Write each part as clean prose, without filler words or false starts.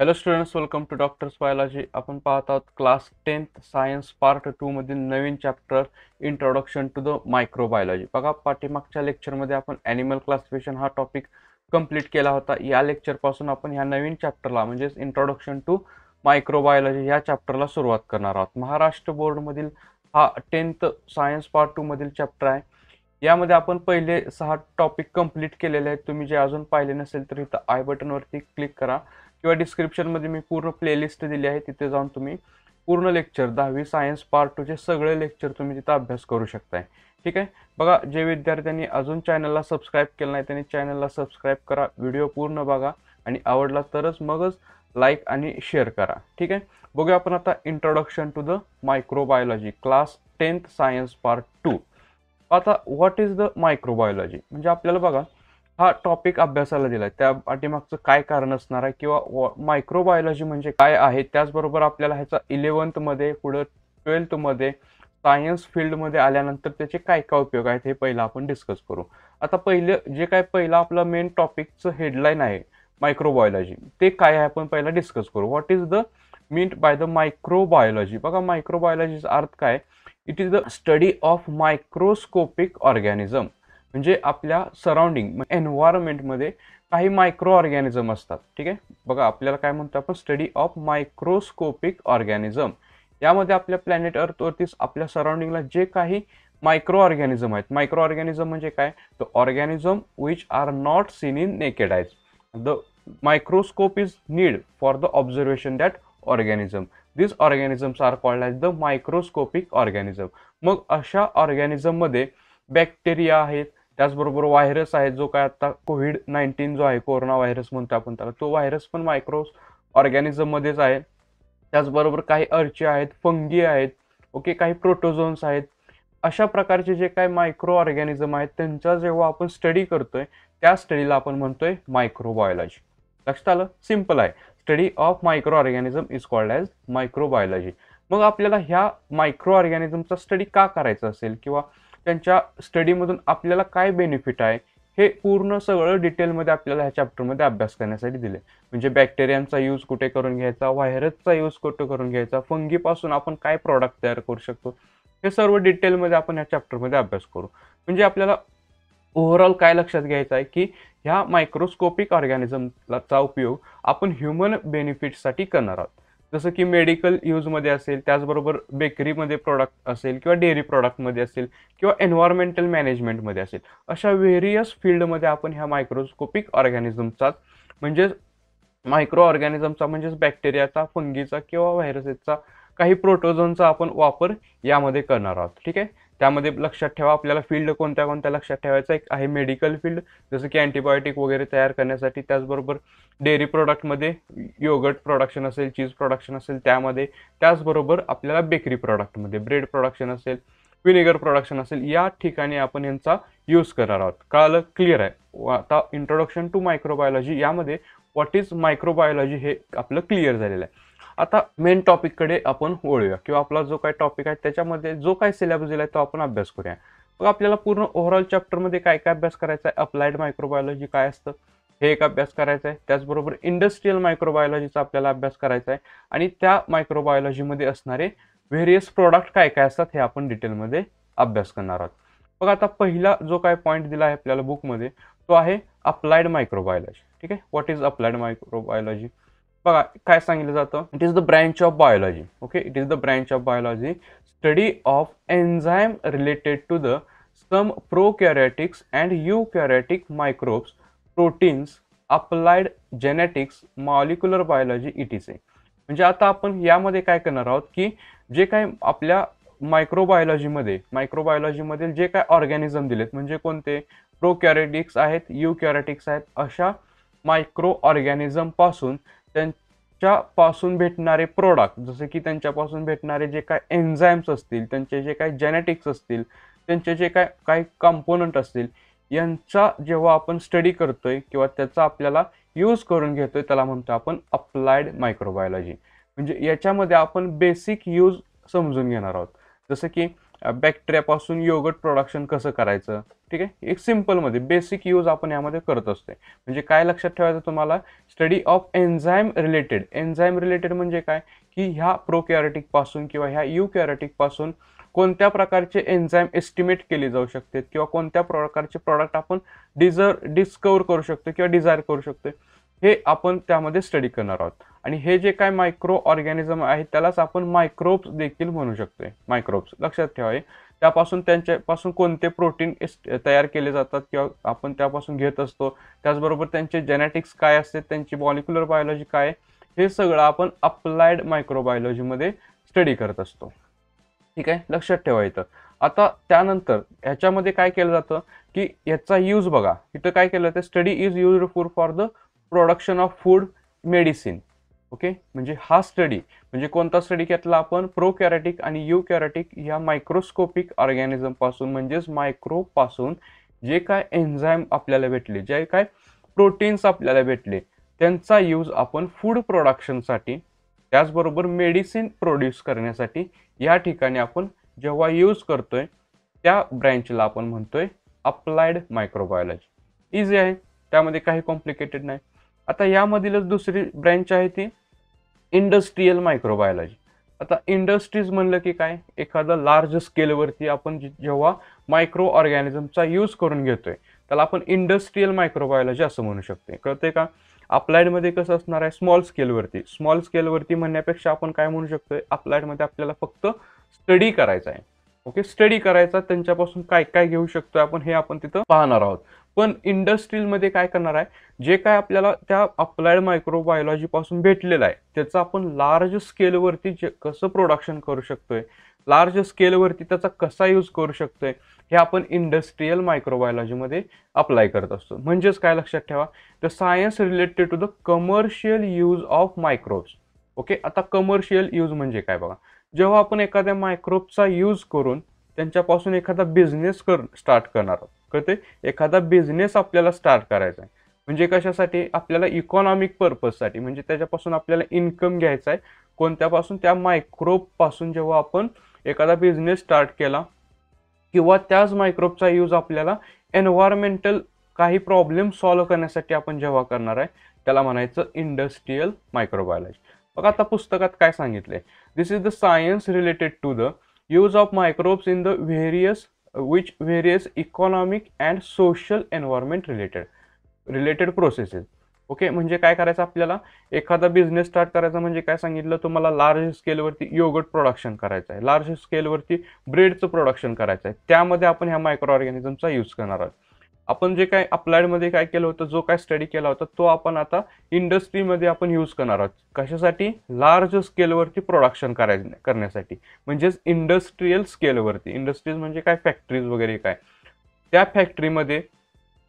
Hello students, welcome to doctors biology. आपण पाहत आहोत क्लास 10th सायन्स पार्ट 2 मधील नवीन chapter introduction to the microbiology. बघा, पाठीमागच्या लेक्चरमध्ये आपण ॲनिमल क्लासिफिकेशन हा टॉपिक कंप्लीट केला होता. या लेक्चरपासून आपण ह्या नवीन चॅप्टरला म्हणजेच इंट्रोडक्शन टू मायक्रोबायोलॉजी या चॅप्टरला सुरुवात करणार आहोत. महाराष्ट्र बोर्डमधील हा 10th सायन्स पार्ट 2 मधील चॅप्टर आहे. यामध्ये आपण पहिले 6 टॉपिक कंप्लीट केलेले आहेत. तुम्ही जे अजून पाहिले नसेल तर इथं आय बटनवरती क्लिक करा किंवा डिस्क्रिप्शनमध्ये मी पूर्ण प्लेलिस्ट दिली आहे, तिथे जाऊन तुम्ही पूर्ण लेक्चर 10वी सायन्स पार्ट 2चे सगळे लेक्चर तुम्ही तिथं अभ्यास करू शकताय. ठीक आहे. बघा, जे विद्यार्थ्यांनी अजून चॅनलला सबस्क्राईब केलं नाही त्यांनी चॅनलला सबस्क्राईब करा, व्हिडिओ पूर्ण बघा आणि आवडला तरच मगच लाईक आणि शेअर करा. ठीक आहे. बघूया आपण आता introduction to the microbiology class 10th science part 2. आता व्हॉट इज द मायक्रोबायोलॉजी म्हणजे आपल्याला बघा हा टॉपिक अभ्यासाला दिलाय, त्या पाठीमागचं काय कारण असणार आहे किंवा मायक्रोबायोलॉजी म्हणजे काय आहे. त्याचबरोबर आपल्याला ह्याचा 11th मध्ये पुढं 12th मध्ये सायन्स फील्डमध्ये आल्यानंतर त्याचे काय काय उपयोग आहेत हे पहिलं आपण डिस्कस करू. आता पहिलं आपलं मेन टॉपिकचं हेडलाईन आहे मायक्रोबायोलॉजी, ते काय आहे आपण पहिला डिस्कस करू. What is the meant by the microbiology. बघा, मायक्रोबायोलॉजीचा अर्थ काय. It is the study of microscopic organism म्हणजे आपल्या सराउंडिंग एन्व्हायरमेंटमध्ये काही मायक्रो ऑर्गॅनिझम असतात. ठीक आहे. बघा, आपल्याला काय म्हणतो आपण स्टडी ऑफ मायक्रोस्कोपिक ऑर्गॅनिझम. यामध्ये आपल्या प्लॅनेट अर्थवरती आपल्या सराउंडिंगला जे काही मायक्रो ऑर्गॅनिझम आहेत. मायक्रो ऑर्गॅनिझम म्हणजे काय, the organism which are not seen in naked eyes. The microscope is need for the observation that organism. This organisms are called as the microscopic organism. मग अशा ऑर्गॅनिझममध्ये bacteria आहेत, त्याचबरोबर virus आहे, जो काय आता COVID-19 जो आहे, कोरोना व्हायरस म्हणतो आपण त्याला, तो व्हायरस पण मायक्रो ऑर्गॅनिझममध्येच आहे. त्याचबरोबर काही अर्चे आहेत, फंगी आहेत, ओके, काही प्रोटोझोन्स आहेत. अशा प्रकारचे जे काही मायक्रो ऑर्गॅनिझम आहेत त्यांचा जेव्हा आपण स्टडी करतोय त्या स्टडीला आपण म्हणतोय मायक्रोबायोलॉजी. लक्षात आलं. सिम्पल आहे. Study of micro organism is called as microbiology. मग आपल्याला ह्या मायक्रो ऑर्गॅनिझमचा स्टडी का करायचा असेल किंवा त्यांच्या स्टडीमधून आपल्याला काय बेनिफिट आहे हे पूर्ण सगळं डिटेलमध्ये आपल्याला ह्या चॅप्टरमध्ये अभ्यास करण्यासाठी दिले. म्हणजे बॅक्टेरियांचा यूज कुठे करून घ्यायचा, व्हायरसचा यूज कुठे करून घ्यायचा, फंगीपासून आपण काय प्रॉडक्ट तयार करू शकतो, हे सर्व डिटेलमध्ये आपण ह्या चॅप्टरमध्ये अभ्यास करू. म्हणजे आपल्याला ओव्हरऑल काय लक्षात घ्यायचं आहे की ह्या मायक्रोस्कोपिक ऑर्गॅनिझमचा उपयोग आपण ह्युमन बेनिफिटसाठी करणार आहोत. जसं की मेडिकल यूजमध्ये असेल, त्याचबरोबर बेकरीमध्ये प्रॉडक्ट असेल किंवा डेअरी प्रॉडक्टमध्ये असेल किंवा एन्व्हायरमेंटल मॅनेजमेंटमध्ये असेल, अशा व्हेरियस फील्डमध्ये आपण ह्या मायक्रोस्कोपिक ऑर्गॅनिझमचा म्हणजेच मायक्रो ऑर्गॅनिझमचा म्हणजेच बॅक्टेरियाचा, फंगीचा किंवा व्हायरसचा, काही प्रोटोझोनचा आपण वापर यामध्ये करणार आहोत. ठीक आहे. त्यामध्ये लक्षात ठेवा आपल्याला फील्ड कोणत्या कोणत्या लक्षात ठेवायचं. एक आहे मेडिकल फील्ड, जसं की अँटीबायोटिक वगैरे तयार करण्यासाठी. त्याचबरोबर डेअरी प्रोडक्टमध्ये योगर्ट प्रोडक्शन असेल, चीज प्रोडक्शन असेल त्यामध्ये. त्याचबरोबर आपल्याला बेकरी प्रोडक्टमध्ये ब्रेड प्रोडक्शन असेल, विनेगर प्रोडक्शन असेल, या ठिकाणी आपण यांचा यूज करणार आहोत. कळालं? क्लिअर आहे. आता इंट्रोडक्शन टू मायक्रोबायोलॉजी यामध्ये व्हॉट इज मायक्रोबायोलॉजी हे आपलं क्लिअर झालेलं आहे. आता मेन टॉपिककडे आपण वळूया किंवा आपला जो काही टॉपिक आहे त्याच्यामध्ये जो काही सिलेबस दिला आहे तो आपण अभ्यास करूया. मग आपल्याला पूर्ण ओव्हरऑल चॅप्टरमध्ये काय काय अभ्यास करायचा आहे, अप्लाइड मायक्रोबायोलॉजी काय असतं हे एक अभ्यास करायचा आहे. त्याचबरोबर इंडस्ट्रियल मायक्रोबायोलॉजीचा आपल्याला अभ्यास करायचा आहे आणि त्या मायक्रोबायोलॉजीमध्ये असणारे व्हेरियस प्रोडक्ट काय काय असतात हे आपण डिटेलमध्ये अभ्यास करणार आहोत. बघा, आता पहिला जो काय पॉईंट दिला आहे आपल्याला बुकमध्ये तो आहे अप्लाइड मायक्रोबायोलॉजी. ठीक आहे. What is applied microbiology. बघा, काय सांगितलं जातं. It is the branch of biology. Okay, it is the branch of biology study of enzyme related to the some prokaryotics and eukaryotic microbes, proteins, applied genetics, molecular biology etc. म्हणजे आता आपण यामध्ये काय करणार आहोत की जे काय आपल्या मायक्रोबायोलॉजीमधील जे काय ऑर्गॅनिझम दिलेत म्हणजे कोणते, प्रोकॅरियोटिक्स आहेत, यूकॅरियोटिक्स आहेत, अशा मायक्रो ऑर्गॅनिझम पासून त्यांच्यापासून भेटणारे प्रोडक्ट, जसे की त्यांच्यापासून भेटणारे जे काय एन्झाईम्स असतील, त्यांचे जे काही जेनेटिक्स असतील, त्यांचे जे काय काही कंपोनंट असतील, यांचा जेव्हा आपण स्टडी करतोय किंवा त्याचा आपल्याला यूज करून घेतोय त्याला म्हणतो आपण अप्लाइड मायक्रोबायोलॉजी. म्हणजे याच्यामध्ये आपण बेसिक यूज समजून घेणार आहोत. जसं की बॅक्टेरियापासून योगर्ट प्रोडक्शन कसं करायचं, ठीक आहे. एक सिम्पलमध्ये बेसिक यूज आपण यामध्ये करत असतोय. म्हणजे काय लक्षात ठेवायचं तुम्हाला, study of enzyme related. Enzyme related म्हणजे काय, की ह्या प्रोकॅरियोटिक पासून किंवा ह्या युकॅरियोटिक पासून कोणत्या प्रकारचे एन्झाईम एस्टिमेट केले जाऊ शकतात किंवा कोणत्या प्रकारचे प्रॉडक्ट आपण डिस्कवर करू शकतो किंवा डिझायर करू शकतो, हे आपण त्यामध्ये स्टडी करणार आहोत. आणि हे जे काय मायक्रो ऑर्गॅनिझम आहे त्यालाच आपण मायक्रोब्स देखील म्हणू शकतोय. मायक्रोब्स लक्षात ठेवावे. त्यापासून त्यांच्यापासून कोणते प्रोटीन तयार केले जातात किंवा आपण त्यापासून घेत असतो, त्याचबरोबर त्यांचे जेनेटिक्स काय असते, त्यांची मॉलिक्युलर बायोलॉजी काय, हे सगळं आपण अप्लाइड मायक्रोबायोलॉजीमध्ये स्टडी करत असतो. ठीक आहे, लक्षात ठेवायचं. आता त्यानंतर ह्याच्यामध्ये काय केलं जातं, की याचा यूज बघा, इथं काय केलं जातं, study is used for the production of food, medicine. Okay, म्हणजे हा स्टडी म्हणजे कोणता स्टडी घेतला आपण, प्रोकॅरियोटिक आणि युकॅरियोटिक या मायक्रोस्कोपिक ऑर्गॅनिझम पासून म्हणजेच मायक्रोब पासून जे काय एन्झाईम आपल्याला भेटले, जे काय प्रोटीन्स आपल्याला भेटले, त्यांचा यूज आपण फूड प्रोडक्शनसाठी त्याचबरोबर मेडिसिन प्रोड्यूस करण्यासाठी या ठिकाणी आपण जेव्हा यूज करतोय त्या ब्रँचला आपण म्हणतोय अप्लाइड मायक्रोबायोलॉजी. इझी आहे, त्यामध्ये काही कॉम्प्लिकेटेड नाही. आता यामधीलच दुसरी ब्रँच आहे ती इंडस्ट्रियल मायक्रोबायोलॉजी. आता इंडस्ट्रीज म्हणलं की काय, एखादा लार्ज स्केलवरती आपण जेव्हा मायक्रो ऑर्गॅनिझमचा यूज करून घेतोय त्याला आपण इंडस्ट्रियल मायक्रोबायोलॉजी असं म्हणू शकतो. कळतंय का? अप्लाइडमध्ये कसं असणार आहे, स्मॉल स्केलवरती. स्मॉल स्केलवरती म्हणण्यापेक्षा आपण काय म्हणू शकतोय, अप्लाइडमध्ये आपल्याला फक्त स्टडी करायचा आहे. ओके, स्टडी करायचा, त्यांच्यापासून काय काय घेऊ शकतोय आपण हे आपण तिथं पाहणार आहोत. पण इंडस्ट्रीजमध्ये काय करणार आहे, जे काय आपल्याला त्या अप्लाइड मायक्रोबायोलॉजी पासून भेटलेलं आहे त्याचं आपण लार्ज स्केलवरती कसं प्रोडक्शन करू शकतोय, लार्ज स्केलवरती त्याचा कसा यूज करू शकतोय, हे आपण इंडस्ट्रियल मायक्रोबायोलॉजीमध्ये अप्लाय करत असतो. म्हणजेच काय लक्षात ठेवा, the science related to the commercial use of microbes. Okay, आता कमर्शियल यूज म्हणजे काय बघा, जेव्हा आपण एखाद्या मायक्रोबचा यूज करून त्यांच्यापासून एखादा बिझनेस स्टार्ट करणार आहोत. कळते, एखादा बिझनेस आपल्याला स्टार्ट करायचा आहे म्हणजे कशासाठी, आपल्याला इकॉनॉमिक पर्पजसाठी, म्हणजे त्याच्यापासून आपल्याला इन्कम घ्यायचा आहे. कोणत्यापासून, त्या मायक्रोब पासून. जेव्हा आपण एखादा बिझनेस स्टार्ट केला किंवा त्याच मायक्रोबचा यूज आपल्याला एन्व्हायरमेंटल काही प्रॉब्लेम सॉल्व्ह करण्यासाठी आपण जेव्हा करणार आहे त्याला म्हणायचं इंडस्ट्रियल मायक्रोबायोलॉजी. बघा आता पुस्तकात काय सांगितलंय, this is the science related to the use of microbes in the various economic and social environment related processes. Okay, म्हणजे काय करायचं, आपल्याला एखादा बिझनेस स्टार्ट करायचा म्हणजे काय सांगितलं तुम्हाला, लार्ज स्केलवरती योगर्ट प्रोडक्शन करायचं आहे, लार्ज स्केलवरती ब्रेडचं प्रोडक्शन करायचं आहे, त्यामध्ये आपण ह्या मायक्रो ऑर्गॅनिझमचा यूज करणार आहोत. आपण जे काय अप्लाइडमध्ये काय केलं होतं, जो काय स्टडी केला होता तो आपण आता इंडस्ट्रीमध्ये आपण यूज करणार आहोत. कशासाठी, लार्ज स्केलवरती प्रोडक्शन करण्यासाठी, म्हणजेच इंडस्ट्रियल स्केलवरती. इंडस्ट्रीज म्हणजे काय, फॅक्टरीज वगैरे काय, त्या फॅक्टरीमध्ये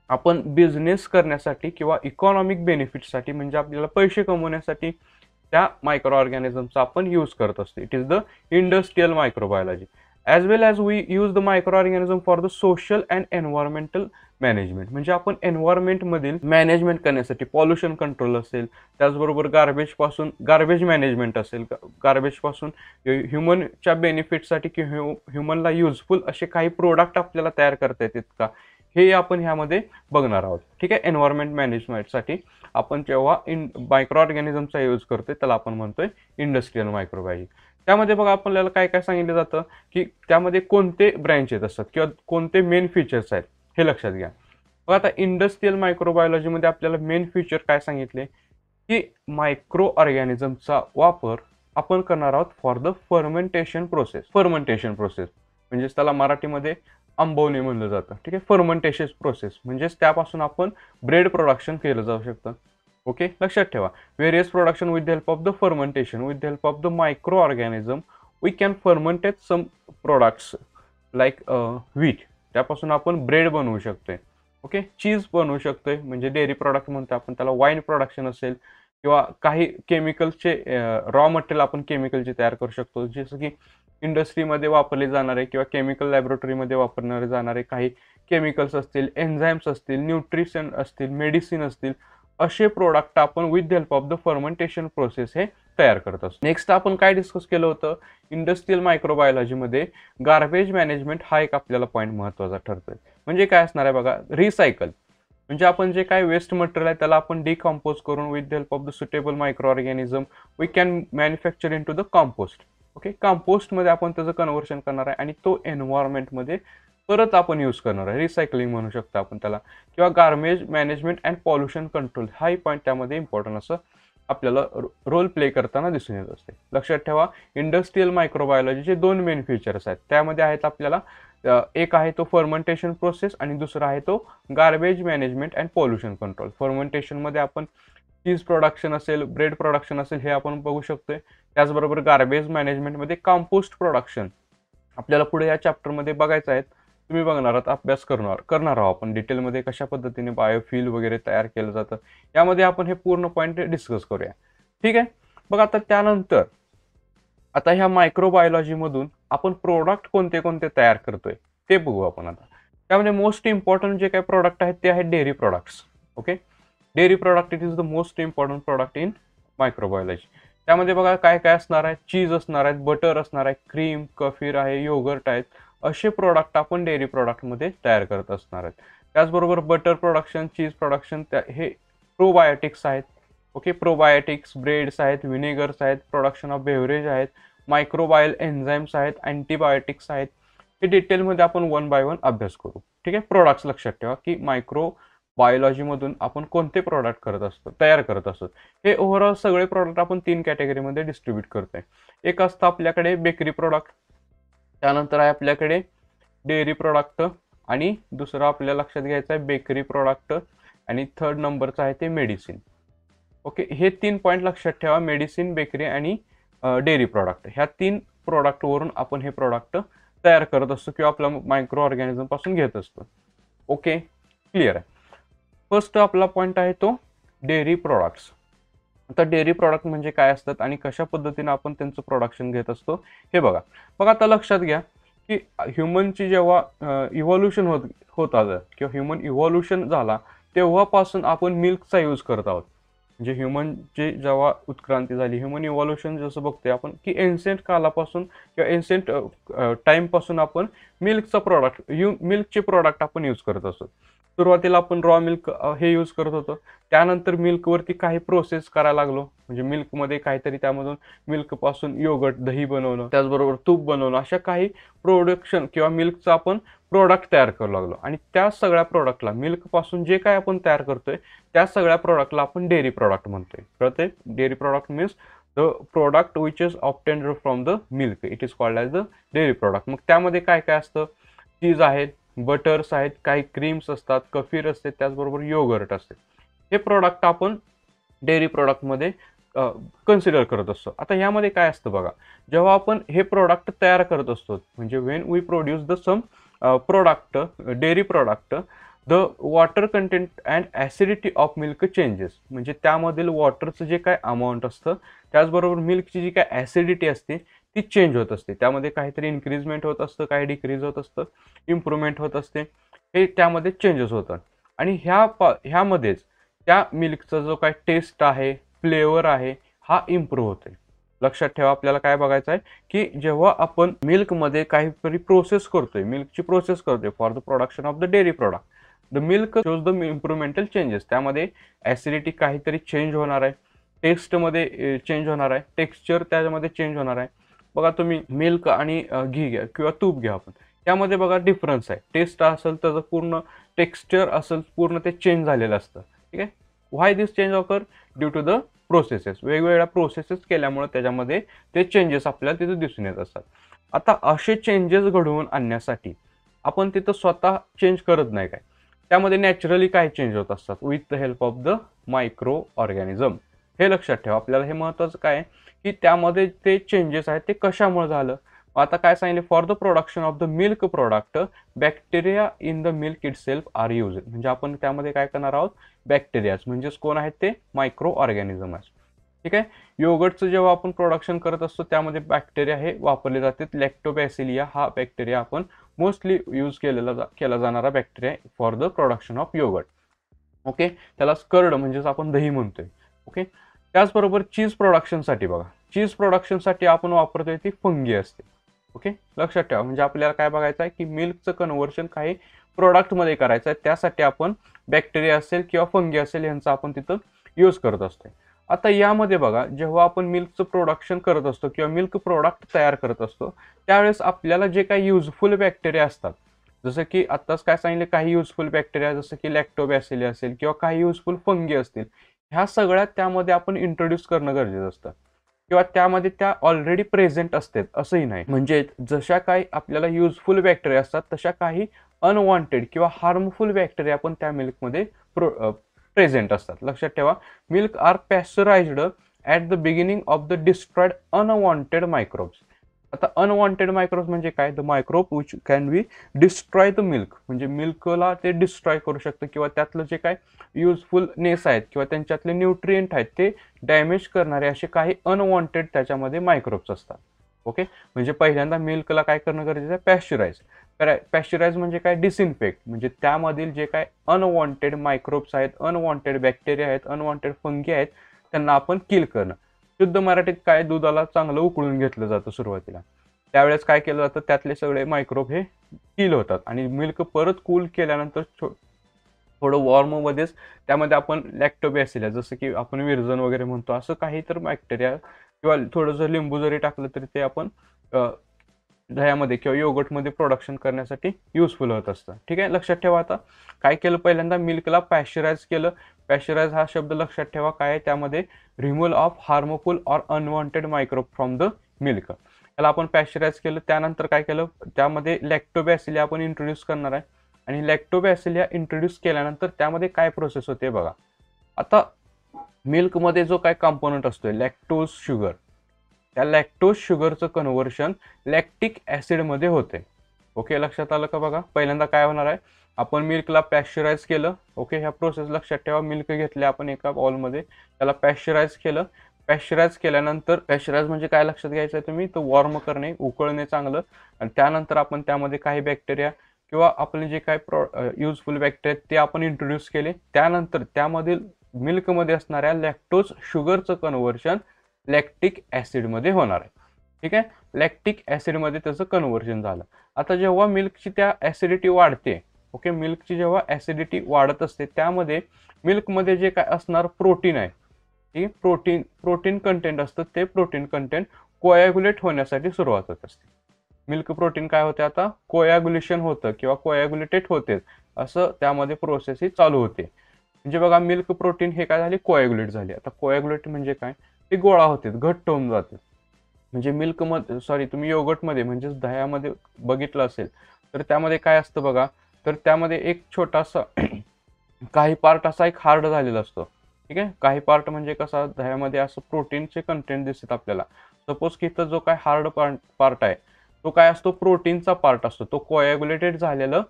आपण बिझनेस करण्यासाठी किंवा इकॉनॉमिक बेनिफिटसाठी म्हणजे आपल्याला पैसे कमवण्यासाठी त्या मायक्रो ऑर्गॅनिझमचा आपण यूज करत असतो. It is the industrial microbiology. As well as we use the micro organism for the social and environmental management. म्हणजे आपण एन्व्हायरमेंटमधील मॅनेजमेंट करण्यासाठी, पॉल्युशन कंट्रोल असेल, त्याचबरोबर गार्बेज मॅनेजमेंट असेल, गार्बेजपासून ह्युमनच्या बेनिफिटसाठी किंवा ह्युमनला युजफुल असे काही प्रोडक्ट आपल्याला तयार करता येतात का, हे आपण ह्यामध्ये बघणार आहोत. ठीक आहे, एन्व्हायरमेंट मॅनेजमेंटसाठी आपण जेव्हा मायक्रो ऑर्गॅनिझमचा यूज करतोय त्याला आपण म्हणतोय इंडस्ट्रियल मायक्रोबायोलॉजी. त्यामध्ये बघा आपल्याला काय काय सांगितलं जातं, की त्यामध्ये कोणते ब्रँचेस असतात किंवा कोणते मेन फीचर्स आहेत हे लक्षात घ्या. बघा आता इंडस्ट्रियल मायक्रोबायोलॉजीमध्ये आपल्याला मेन फीचर काय सांगितले, की मायक्रो ऑर्गॅनिझमचा वापर आपण करणार आहोत फॉर द फर्मेंटेशन प्रोसेस. म्हणजेच त्याला मराठीमध्ये आंबवणे म्हणलं जातं. ठीक आहे, फर्मेंटेशन प्रोसेस म्हणजेच त्यापासून आपण ब्रेड प्रोडक्शन केलं जाऊ शकतं. ओके, लक्षात ठेवा, various production with the help of the fermentation, with the help of the micro organism we can fermentate some products like wheat. त्यापासून आपण ब्रेड बनवू शकतोय. ओके, चीज बनवू शकतोय, म्हणजे डेअरी प्रॉडक्ट म्हणतो आपण त्याला. वाईन प्रोडक्शन असेल किंवा काही केमिकलचे रॉ मटेरियल आपण केमिकलचे तयार करू शकतो, जसं की इंडस्ट्रीमध्ये वापरले जाणारे किंवा केमिकल लॅबोरेटरीमध्ये वापरणारे जाणारे काही केमिकल्स असतील, एन्झाईम्स असतील, न्यूट्रिशन असतील, मेडिसिन असतील, असे प्रोडक्ट आपण with the help of the fermentation process हे तयार करत असतो. नेक्स्ट आपण काय डिस्कस केलं होतं, इंडस्ट्रियल मायक्रोबायोलॉजीमध्ये गार्बेज मॅनेजमेंट हा एक आपल्याला पॉईंट महत्त्वाचा ठरतोय. म्हणजे काय असणार आहे बघा, रिसायकल म्हणजे आपण जे काय वेस्ट मटेरियल आहे त्याला आपण डिकम्पोज करून with the help of the suitable micro organism we can manufacture in to the compost. Okay, कंपोस्टमध्ये आपण त्याचं कन्व्हर्शन करणार आहे आणि तो एन्व्हायरमेंटमध्ये परत आपण यूज करणार आहे, रिसायकलिंग म्हणू शकतो आपण त्याला. किंवा garbage management and pollution control हाही पॉईंट त्यामध्ये इम्पॉर्टंट असं आपल्याला रोल प्ले करताना दिसून येत असते. लक्षात ठेवा, इंडस्ट्रियल मायक्रोबायोलॉजीचे 2 मेन फीचर्स आहेत. त्यामध्ये आहेत आपल्याला एक आहे तो फर्मेंटेशन प्रोसेस आणि दुसरा आहे तो garbage management and pollution control. फर्मेंटेशनमध्ये आपण चीज प्रोडक्शन असेल, ब्रेड प्रोडक्शन असेल हे आपण बघू शकतोय. त्याचबरोबर गार्बेज मॅनेजमेंटमध्ये कंपोस्ट प्रोडक्शन आपल्याला पुढे या चॅप्टरमध्ये बघायचं आहे. तुम्ही बघणार आहात, अभ्यास करणार आहोत आपण डिटेलमध्ये कशा पद्धतीने बायोफ्यूल वगैरे तयार केलं जातं. यामध्ये आपण हे पूर्ण पॉईंट डिस्कस करूया. ठीक आहे, बघा आता त्यानंतर आता ह्या मायक्रोबायोलॉजीमधून आपण प्रोडक्ट कोणते कोणते तयार करतोय ते बघू आपण आता. त्यामध्ये मोस्ट इम्पॉर्टंट जे काही प्रोडक्ट आहेत ते आहेत dairy products. Okay, dairy product it is the most important product in microbiology. त्यामध्ये बघा काय काय असणार आहे, चीज असणार आहेत, बटर असणार आहे, क्रीम, कफीर आहे, योगर्ट आहेत, असे प्रोडक्ट आपण डेअरी प्रोडक्टमध्ये तयार करत असणार आहेत. त्याचबरोबर बटर प्रोडक्शन, चीज प्रोडक्शन हे प्रोबायोटिक्स आहेत. ओके, प्रोबायोटिक्स, ब्रेड्स आहेत, विनेगर्स आहेत, प्रोडक्शन ऑफ बेव्हरेज आहेत, मायक्रोबायल एन्झाईम्स आहेत, अँटीबायोटिक्स आहेत. हे डिटेलमध्ये आपण 1 बाय 1 अभ्यास करू. ठीक आहे, प्रोडक्ट्स लक्षात ठेवा की मायक्रो बायोलॉजीमधून आपण कोणते प्रोडक्ट करत असतो, तयार करत असतो. हे ओव्हरऑल सगळे प्रोडक्ट आपण 3 कॅटेगरीमध्ये डिस्ट्रीब्यूट करतोय. एक असतं आपल्याकडे बेकरी प्रोडक्ट, त्यानंतर आहे आपल्याकडे डेअरी प्रोडक्ट आणि दुसरं आपल्याला लक्षात घ्यायचं आहे बेकरी प्रोडक्ट आणि थर्ड नंबरचं आहे ते मेडिसिन. ओके, हे 3 पॉईंट लक्षात ठेवा, मेडिसिन, बेकरी आणि डेअरी प्रोडक्ट. ह्या 3 प्रोडक्टवरून आपण हे प्रोडक्ट तयार करत असतो किंवा आपल्या मायक्रो ऑर्गॅनिझम पासून घेत असतो. ओके, क्लिअर आहे. फर्स्ट आपला पॉईंट आहे तो डेअरी प्रोडक्ट्स. आता डेअरी प्रोडक्ट म्हणजे काय असतात आणि कशा पद्धतीने आपण त्यांचं प्रोडक्शन घेत असतो हे बघा. आता लक्षात घ्या की ह्युमनची जेव्हा इव्हॉल्युशन होत आलं किंवा ह्युमन इव्हॉल्युशन झाला तेव्हापासून आपण मिल्कचा यूज करत आहोत. म्हणजे ह्युमनची जेव्हा उत्क्रांती झाली, ह्युमन इव्हॉल्युशन जसं बघतोय आपण की एन्शंट कालापासून किंवा एन्शंट टाईमपासून आपण मिल्कचे प्रोडक्ट आपण यूज करत असतो. सुरुवातीला आपण रॉ मिल्क हे यूज करत होतो. त्यानंतर मिल्कवरती काही प्रोसेस करायला लागलो, म्हणजे मिल्कमध्ये काहीतरी त्यामधून मिल्कपासून योगर्ट, दही बनवणं, त्याचबरोबर तूप बनवणं, अशा काही प्रोडक्शन किंवा मिल्कचं आपण प्रोडक्ट तयार करू लागलो. आणि त्या सगळ्या प्रोडक्टला, मिल्कपासून जे काय आपण तयार करतोय त्या सगळ्या प्रोडक्टला आपण डेअरी प्रोडक्ट म्हणतोय. कळतंय? Dairy product means the product which is obtained from the milk, it is called as the dairy product. मग त्यामध्ये काय काय असतं, चीज आहेत, बटर्स आहेत, काही क्रीम्स असतात, कफीर असते, त्याचबरोबर योगर्ट असते. हे प्रोडक्ट आपण डेअरी प्रोडक्टमध्ये कन्सिडर करत असतो. आता ह्यामध्ये काय असतं बघा, जेव्हा आपण हे प्रोडक्ट तयार करत असतो, म्हणजे when we produce the some product, dairy product, the water content and acidity of milk changes. म्हणजे त्यामधील वॉटरचं जे काय अमाऊंट असतं त्याचबरोबर मिल्कची जी काय ॲसिडिटी असते ती चेंज होत असते. त्यामध्ये काहीतरी इन्क्रीजमेंट होत असतं, काही डिक्रीज होत असतं, इम्प्रूव्हमेंट होत असते, हे त्यामध्ये चेंजेस होतात. आणि ह्यामध्येच त्या मिल्कचा जो काय टेस्ट आहे, फ्लेवर आहे, हा इम्प्रूव्ह होतोय. लक्षात ठेवा, आपल्याला काय बघायचं आहे की जेव्हा आपण मिल्कमध्ये काहीतरी प्रोसेस करतोय, मिल्कची प्रोसेस करतोय for the production of the dairy product, the milk shows the improvemental changes. त्यामध्ये ॲसिडिटी काहीतरी चेंज होणार आहे, टेस्टमध्ये चेंज होणार आहे, टेक्स्चर त्याच्यामध्ये चेंज होणार आहे. बघा तुम्ही मिल्क आणि घी घ्या किंवा तूप घ्या आपण, त्यामध्ये बघा डिफरन्स आहे. टेस्ट असेल त्याचं पूर्ण, टेक्स्चर असेल पूर्ण, ते चेंज झालेलं असतं. ठीक आहे, why this change occur? Due to the processes. वेगवेगळ्या प्रोसेसेस केल्यामुळे त्याच्यामध्ये ते चेंजेस आपल्याला तिथं दिसून येत असतात. आता असे चेंजेस घडवून आणण्यासाठी आपण तिथं स्वतः चेंज करत नाही काय, त्यामध्ये नॅचरली काय चेंज होत असतात with the help of the micro organism. हे लक्षात ठेवा. आपल्याला हे महत्त्वाचं काय की त्यामध्ये ते चेंजेस आहेत ते कशामुळे झालं. आता काय सांगितले, for the production of the milk product bacteria in the milk itself are use. म्हणजे आपण त्यामध्ये काय करणार आहोत, बॅक्टेरियाज म्हणजेच कोण आहेत ते मायक्रो ऑर्गॅनिझम आहेत. ठीक आहे, योगर्टचं जेव्हा आपण प्रोडक्शन करत असतो त्यामध्ये बॅक्टेरिया हे वापरले जातात. लॅक्टोबॅसिलिया हा बॅक्टेरिया आपण मोस्टली यूज केला जाणारा bacteria for the production of yogurt. Okay, त्याला स्कर्ड म्हणजेच आपण दही म्हणतोय. ओके, त्याचबरोबर चीज प्रोडक्शनसाठी बघा, चीज प्रोडक्शनसाठी आपण वापरतोय ती फंगी असते. ओके, लक्षात ठेवा. म्हणजे आपल्याला काय बघायचं आहे की मिल्कचं कन्व्हर्शन काही प्रोडक्टमध्ये करायचं आहे, त्यासाठी आपण बॅक्टेरिया असेल किंवा फंगी असेल यांचा आपण तिथं यूज करत असतो. आता यामध्ये बघा, जेव्हा आपण मिल्कचं प्रोडक्शन करत असतो किंवा मिल्क प्रोडक्ट तयार करत असतो, त्यावेळेस आपल्याला जे काही युजफुल बॅक्टेरिया असतात, जसं की आत्ताच काय सांगितलं, काही युजफुल बॅक्टेरिया जसं की लॅक्टोबॅसिली असेल किंवा काही युजफुल फंगी असतील, ह्या सगळ्या त्यामध्ये आपण इंट्रोड्यूस करणं गरजेचं असतं किंवा त्यामध्ये त्या ऑलरेडी प्रेझेंट असतात असंही नाही. म्हणजे जशा काही आपल्याला युजफुल बॅक्टेरिया असतात, तशा काही अनवॉन्टेड किंवा हार्मफुल बॅक्टेरिया पण त्या मिल्कमध्ये प्रेझेंट असतात. लक्षात ठेवा, milk are pasteurised at the beginning of the destroyed unwanted microbes. आता अनवॉन्टेड मायक्रोब्स म्हणजे काय? The microbe which can be destroy the milk, म्हणजे मिल्कला ते डिस्ट्रॉय करू शकतं किंवा त्यातलं जे काय युजफुलनेस आहेत किंवा त्यांच्यातले न्यूट्रिएंट आहेत ते डॅमेज करणारे असे काही अनवॉन्टेड त्याच्यामध्ये मायक्रोब्स असतात. ओके, म्हणजे पहिल्यांदा मिल्कला काय करणं गरजेचं आहे? पॅस्चराइज. पॅस्चराइज म्हणजे काय? डिसइन्फेक्ट. म्हणजे त्यामधील जे काय अनवॉन्टेड मायक्रोब्स आहेत, अनवॉन्टेड बॅक्टेरिया आहेत, अनवॉन्टेड फंगी आहेत, त्यांना आपण किल करणं. शुद्ध मराठीत काय? दुधाला चांगलं उकळून घेतलं जातं सुरुवातीला. त्यावेळेस काय केलं जातं? त्यातले सगळे मायक्रोब हे किल होतात आणि मिल्क परत कूल केल्यानंतर थोडं वॉर्ममध्येच त्यामध्ये आपण लॅक्टोबॅसिलिया, जसं की आपण विरजन वगैरे म्हणतो, असं काही तर बॅक्टेरिया किंवा थोडंसं लिंबू जरी टाकलं तरी ते आपण दह्यामध्ये किंवा योगर्टमध्ये प्रोडक्शन करण्यासाठी युजफुल होत असतं. ठीक आहे, लक्षात ठेवा. आता काय केलं? पहिल्यांदा मिल्कला पॅस्चराइज केलं. पॅस्चराइज हा शब्द लक्षात ठेवा काय आहे? त्यामध्ये removal of harmful or unwanted microbe from the milk, त्याला आपण पॅस्चराइज केलं. त्यानंतर काय केलं? त्यामध्ये लॅक्टोबॅसिलिया आपण इंट्रोड्यूस करणार आहे आणि लॅक्टोबॅसिलिया इंट्रोड्यूस केल्यानंतर त्यामध्ये काय प्रोसेस होते बघा. आता मिल्कमध्ये जो काय कंपोनंट असतोय लॅक्टोज शुगर, त्या लॅक्टोज शुगरचं कन्व्हर्शन लॅक्टिक ॲसिडमध्ये होते. ओके, लक्षात आलं का? बघा, पहिल्यांदा काय होणार आहे? आपण मिल्कला पॅस्चराइज केलं. ओके, ह्या प्रोसेस लक्षात ठेवा. मिल्क घेतले आपण एका बाउलमध्ये, त्याला पॅस्चराइज केलं. पॅस्चराइज केल्यानंतर, पॅस्चराइज म्हणजे काय लक्षात घ्यायचं आहे तुम्ही? तो वॉर्म करणे, उकळणे चांगलं. आणि त्यानंतर आपण त्यामध्ये काही बॅक्टेरिया किंवा आपले जे काय युजफुल बॅक्टेरिया ते आपण इंट्रोड्यूस केले. त्यानंतर त्यामधील मिल्कमध्ये असणाऱ्या लॅक्टोज शुगरचं कन्व्हर्शन लॅक्टिक ॲसिडमध्ये होणार आहे. ठीक आहे, लॅक्टिक ॲसिडमध्ये त्याचं कन्व्हर्शन झालं. आता जेव्हा मिल्कची त्या ॲसिडिटी वाढते, ओके, मिल्कची जेव्हा ॲसिडिटी वाढत असते, त्यामध्ये मिल्कमध्ये जे काय असणार प्रोटीन आहे, ती प्रोटीन कंटेंट असतं, ते प्रोटीन कंटेंट कोॲग्युलेट होण्यासाठी सुरुवात होत असते. मिल्क प्रोटीन काय होते? आता कोॲग्युलेशन होतं किंवा कोॲग्युलेटेड होते, असं त्यामध्ये प्रोसेस ही चालू होते. म्हणजे बघा, मिल्क प्रोटीन हे काय झाले? कोॲग्युलेट झाले. आता कोॲग्युलेट म्हणजे काय? ते गोळा होते, घट्ट होऊन जाते. म्हणजे मिल्कमध्ये, सॉरी, तुम्ही योगर्टमध्ये म्हणजेच दह्यामध्ये बघितलं असेल तर त्यामध्ये काय असतं बघा, तर त्यामध्ये एक छोटासा काही पार्ट असा एक हार्ड झालेला असतो. ठीक आहे, काही पार्ट म्हणजे कसा? दह्यामध्ये असं प्रोटीनचे कंटेंट दिसतात आपल्याला. सपोज की इथं जो काय हार्ड पार्ट आहे तो काय असतो? प्रोटीनचा पार्ट असतो. तो कोॲग्युलेटेड झालेलं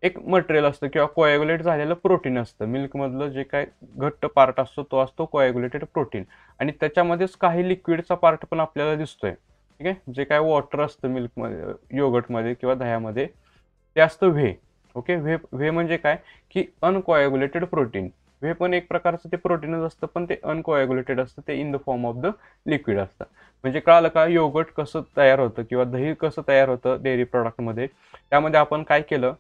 एक मटेरियल असतं किंवा कोॲग्युलेट झालेलं प्रोटीन असतं. मिल्कमधलं जे काय घट्ट पार्ट असतो तो असतो कोॲग्युलेटेड प्रोटीन आणि त्याच्यामध्येच काही लिक्विडचा पार्ट पण आपल्याला दिसतोय. ठीक आहे, जे काय वॉटर असतं मिल्कमध्ये, योगर्टमध्ये किंवा दह्यामध्ये, ते असतं व्हे. ओके, व्हे म्हणजे काय? की अनकोॲग्युलेटेड प्रोटीन. व्हे पण एक प्रकारचं ते प्रोटीनच असतं, पण ते अनकोॲग्युलेटेड असतं, ते in the form of the liquid असतं. म्हणजे कळालं का योगर्ट कसं तयार होतं किंवा दही कसं तयार होतं डेअरी प्रॉडक्टमध्ये? त्यामध्ये आपण काय केलं?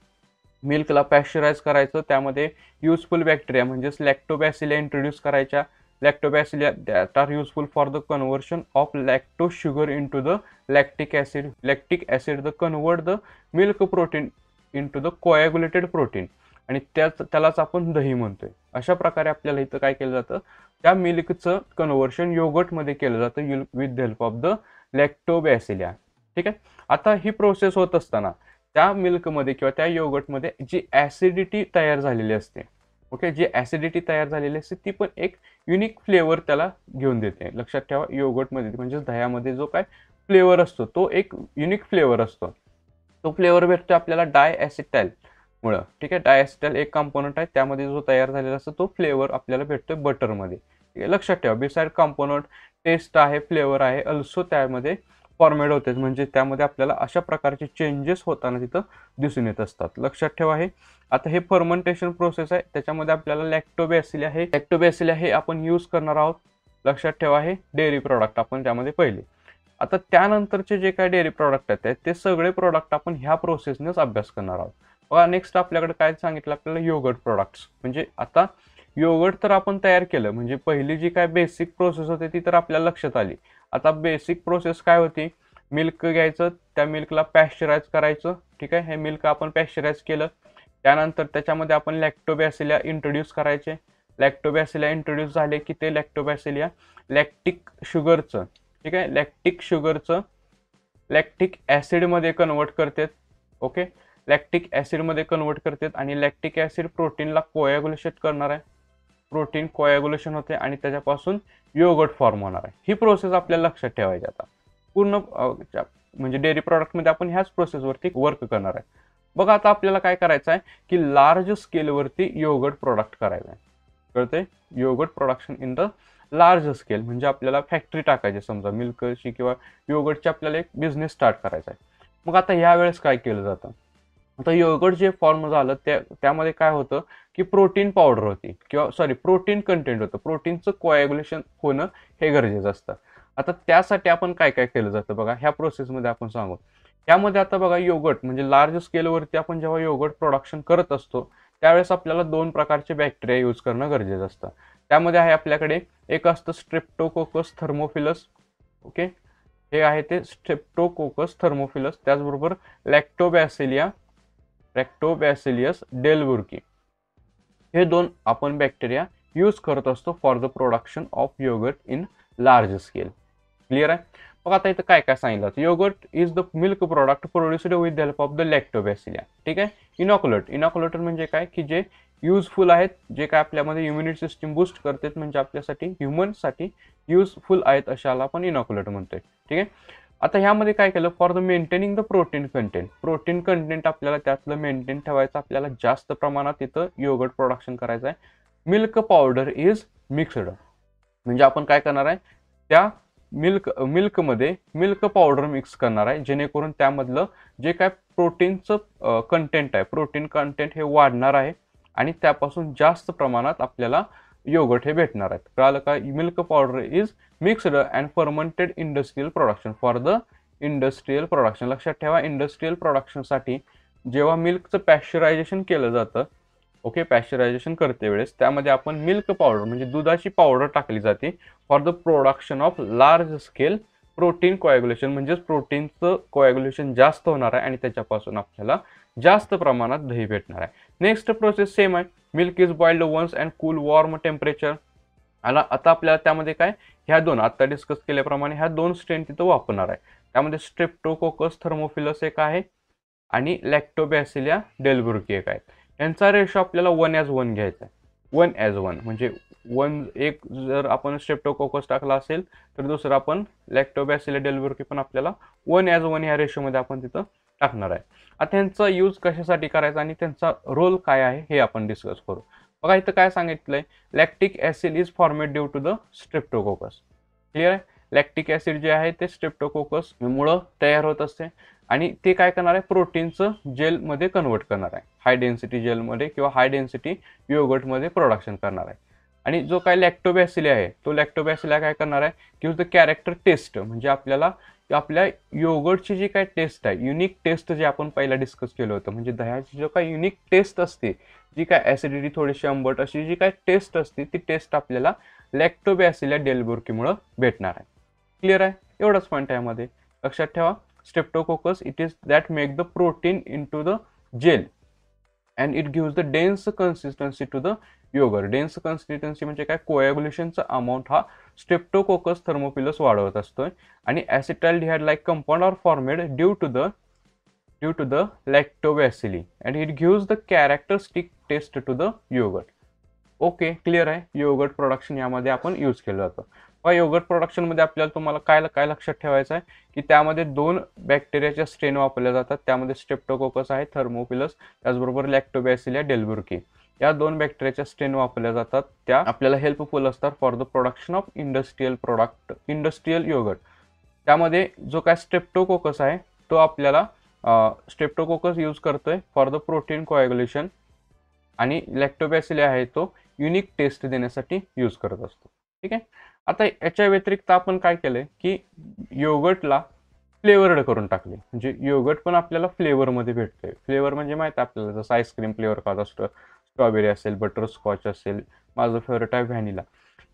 मिल्कला पॅस्चराइज करायचं, त्यामध्ये युजफुल बॅक्टेरिया म्हणजेच लॅक्टोबॅसिलिया इंट्रोड्यूस करायच्या. Lactobacillia that are useful for the conversion of lactose sugar into the lactic acid. Lactic acid the convert the milk protein into the coagulated protein आणि त्यालाच आपण दही म्हणतोय. अशा प्रकारे आपल्याला इथं काय केलं जातं? त्या मिल्कचं कन्व्हर्शन योगर्टमध्ये केलं जातं with the help of the lactobacillia. ठीक आहे, आता ही प्रोसेस होत असताना त्या मिल्कमध्ये किंवा त्या योगर्टमध्ये जी ॲसिडिटी तयार झालेली असते, ओके, जी ॲसिडिटी तयार झालेली असते ती पण एक युनिक फ्लेवर त्याला घेऊन देते. लक्षात ठेवा, योगर्टमध्ये म्हणजे दह्यामध्ये जो काय फ्लेवर असतो तो एक युनिक फ्लेवर असतो. तो फ्लेवर भेटतो आपल्याला डायॲसिटाइल मुळे. ठीक आहे, डायॲसिटाइल एक कंपोनंट आहे, त्यामध्ये जो तयार झालेला असतो तो फ्लेवर आपल्याला भेटतोय बटरमध्ये. ठीक आहे, लक्षात ठेवा, बिसाइड कंपोनंट टेस्ट आहे, फ्लेवर आहे, अल्सो त्यामध्ये फॉर्मेट होते. म्हणजे त्यामध्ये आपल्याला अशा प्रकारचे चेंजेस होताना तिथं दिसून येत असतात. लक्षात ठेवा हे. आता हे फर्मेंटेशन प्रोसेस आहे, त्याच्यामध्ये आपल्याला लॅक्टोबॅसिलिया हे आपण यूज करणार आहोत लक्षात ठेवा हे डेअरी प्रॉडक्ट आपण त्यामध्ये पहिले. आता त्यानंतरचे जे काही डेअरी प्रॉडक्ट आहेत ते सगळे प्रॉडक्ट आपण ह्या प्रोसेसनेच अभ्यास करणार आहोत. बघा नेक्स्ट आपल्याकडे काय सांगितलं आपल्याला योगर्ट प्रोडक्ट्स. म्हणजे आता योगर्ट तर आपण तयार केलं, म्हणजे पहिली जी काय बेसिक प्रोसेस होती ती तर आपल्याला लक्षात आली. आता बेसिक प्रोसेस काय होती, मिल्क घ्यायचं, त्या मिल्कला पॅश्चराइज करायचं. ठीक आहे, हे मिल्क आपण पॅश्चराइज केलं, त्यानंतर त्याच्यामध्ये आपण लॅक्टोबॅसिलिया इंट्रोड्यूस करायचे. लॅक्टोबॅसिलिया इंट्रोड्यूस झाले की ते लॅक्टोबॅसिलिया लॅक्टिक शुगरचं, ठीक आहे, लॅक्टिक शुगरचं लॅक्टिक ॲसिडमध्ये कन्वर्ट करतात. ओके, लॅक्टिक ॲसिडमध्ये कन्वर्ट करतात आणि लॅक्टिक ॲसिड प्रोटीनला कोॲग्युलेट करणार आहे. प्रोटीन कोॲग्युलेशन होते आणि त्याच्यापासून योगर्ट फॉर्म होणार आहे. ही प्रोसेस आपल्याला लक्षात ठेवायची. आता पूर्ण म्हणजे डेअरी प्रॉडक्टमध्ये आपण ह्याच प्रोसेसवरती वर्क करणार आहे. बघा आता आपल्याला काय करायचं आहे की लार्ज स्केलवरती योगर्ट प्रोडक्ट करायचं आहे. कळते, yogurt production in the large scale, म्हणजे आपल्याला फॅक्टरी टाकायची समजा मिल्कची किंवा योगर्टची, आपल्याला एक बिझनेस स्टार्ट करायचा आहे. मग आता ह्या वेळेस काय केलं जातं, आता योगर्ट जे फॉर्म झालं त्यामध्ये काय होतं की प्रोटीन पावडर होती किंवा सॉरी प्रोटीन कंटेंट होतं. प्रोटीनचं कोॲग्युलेशन होणं हे गरजेचं असतं. आता त्यासाठी आपण काय काय केलं जातं बघा ह्या प्रोसेसमध्ये आपण सांगू. यामध्ये आता बघा योगर्ट म्हणजे लार्ज स्केलवरती आपण जेव्हा योगर्ट प्रोडक्शन करत असतो त्यावेळेस आपल्याला दोन प्रकारचे बॅक्टेरिया यूज करणं गरजेचं असतं. त्यामध्ये आहे आपल्याकडे एक असतं स्ट्रेप्टोकोकस थर्मोफिलस. ओके, हे आहे ते स्ट्रेप्टोकोकस थर्मोफिलस. त्याचबरोबर लॅक्टोबॅसिलियस डेलबुर्की. हे दोन आपण बॅक्टेरिया यूज करत असतो for the production of yogurt in large scale. Clear आहे. मग आता इथं काय काय सांगितलं, yogurt is the milk product produced with the help of the lactobacillia. ठीक आहे. इनॉक्युलेटर म्हणजे काय की जे युजफुल आहेत, जे काय आपल्यामध्ये इम्युनिटी सिस्टीम बूस्ट करतात, म्हणजे आपल्यासाठी ह्युमनसाठी युजफुल आहेत अशाला आपण इनॉक्युलेटर म्हणतोय. ठीक आहे. आता ह्यामध्ये काय केलं, for the maintaining the protein content आपल्याला त्यातलं मेंटेन ठेवायचं, आपल्याला जास्त प्रमाणात इथं योगर्ट प्रोडक्शन करायचं आहे. मिल्क पावडर इज मिक्सड, म्हणजे आपण काय करणार आहे त्या मिल्कमध्ये मिल्क पावडर मिक्स करणार आहे, जेणेकरून त्यामधलं जे काय प्रोटीनचं कंटेंट आहे, प्रोटीन कंटेंट हे वाढणार आहे आणि त्यापासून जास्त प्रमाणात आपल्याला योगर्ट हे भेटणार आहेत. कळालं का. Milk powder is mixed and fermented industrial production for the industrial production. लक्षात ठेवा, इंडस्ट्रियल प्रोडक्शनसाठी जेव्हा मिल्कचं पॅश्चरायझेशन केलं जातं, ओके, पॅश्चरायझेशन करते वेळेस त्यामध्ये आपण मिल्क पावडर म्हणजे दुधाची पावडर टाकली जाते for the production of large scale protein coagulation, म्हणजेच प्रोटीनचं कोॲग्युलेशन जास्त होणार आहे आणि त्याच्यापासून आपल्याला जास्त प्रमाणात दही भेटणार आहे. नेक्स्ट प्रोसेस सेम आहे. Milk is boiled once and cool warm temperature. आता आपल्याला त्यामध्ये काय ह्या दोन आता डिस्कस केल्याप्रमाणे ह्या दोन स्ट्रेन तिथं वापरणार आहे. त्यामध्ये स्ट्रेप्टोकोकस थर्मोफिलस एक आहे आणि लॅक्टोबॅसिलिया डेलबुर्की एक आहे. यांचा रेशो आपल्याला 1:1 घ्यायचा आहे. 1:1 म्हणजे एक जर आपण स्ट्रेप्टोकोकस टाकला असेल तर दुसरं आपण लॅक्टोबॅसिलिया डेलबुर्की पण आपल्याला 1:1 ह्या रेशोमध्ये आपण तिथं टाकणार आहे. आता त्यांचा यूज कशासाठी करायचा आणि त्यांचा रोल काय आहे हे आपण डिस्कस करू. बघा इथं काय सांगितलंय, lactic acid is formed due to the streptococcus. Clear आहे. लॅक्टिक ॲसिड जे आहे ते स्ट्रेप्टोकोकस मुळे तयार होत असते आणि ते काय करणार आहे, प्रोटीनचं जेलमध्ये कन्वर्ट करणार आहे, हाय डेन्सिटी जेलमध्ये किंवा हाय डेन्सिटी योगर्टमध्ये प्रोडक्शन करणार आहे. आणि जो काय लॅक्टोबॅसिलिया आहे तो लॅक्टोबॅसिलिया काय करणार आहे, गिव्ह द कॅरेक्टर टेस्ट, म्हणजे आपल्या योगर्टची जी काय टेस्ट आहे, युनिक टेस्ट जे आपण पहिला डिस्कस केलं होतं, म्हणजे दह्याची जो काय युनिक टेस्ट असते, जी काय ॲसिडिटी थोडीशी आंबट अशी जी काय टेस्ट असते ती टेस्ट आपल्याला लॅक्टोबॅसिलिया डेलबुर्कीमुळे भेटणार आहे. क्लिअर आहे. एवढंच पॉईंट आहे यामध्ये. लक्षात ठेवा, streptococcus it is that make the protein in to the gel and it gives the dense consistency to the yogurt. Dense consistency म्हणजे काय, कोॲग्युलेशनचा अमाऊंट हा स्ट्रेप्टोकोकस थर्मोफिलस वाढवत असतोय आणि acetaldehyde like compound are formed due to the lactobacilli and it gives the characteristic taste to the yogurt. Okay, clear आहे. Yogurt production यामध्ये आपण यूज केलं जातं. योगर्ट प्रोडक्शनमध्ये आपल्याला तुम्हाला काय लक्षात ठेवायचं आहे की त्यामध्ये दोन बॅक्टेरियाच्या स्ट्रेन वापरल्या जातात. त्यामध्ये स्ट्रेप्टोकोकस आहे थर्मोफिलस, त्याचबरोबर लॅक्टोबॅसिलिया डेलबुर्की या दोन बॅक्टेरियाच्या स्ट्रेन वापरल्या जातात. त्या आपल्याला हेल्पफुल असतात for the production of industrial yogurt. त्यामध्ये जो काय स्ट्रेप्टोकोकस आहे तो आपल्याला स्ट्रेप्टोकोकस यूज करतोय फॉर द प्रोटीन कोॲग्युलेशन आणि लॅक्टोबॅसिलिया आहे तो युनिक टेस्ट देण्यासाठी यूज करत असतो. ठीक आहे. आता याच्या व्यतिरिक्त आपण काय केलंय की योगर्टला फ्लेवर्ड करून टाकले, म्हणजे योगर्ट पण आपल्याला फ्लेवरमध्ये भेटतोय. फ्लेवर म्हणजे माहिती आहे आपल्याला, जसं आईस्क्रीम फ्लेवर खात असतो, स्ट्रॉबेरी असेल, बटरस्कॉच असेल, माझं फेवरेट आहे व्हॅनिला.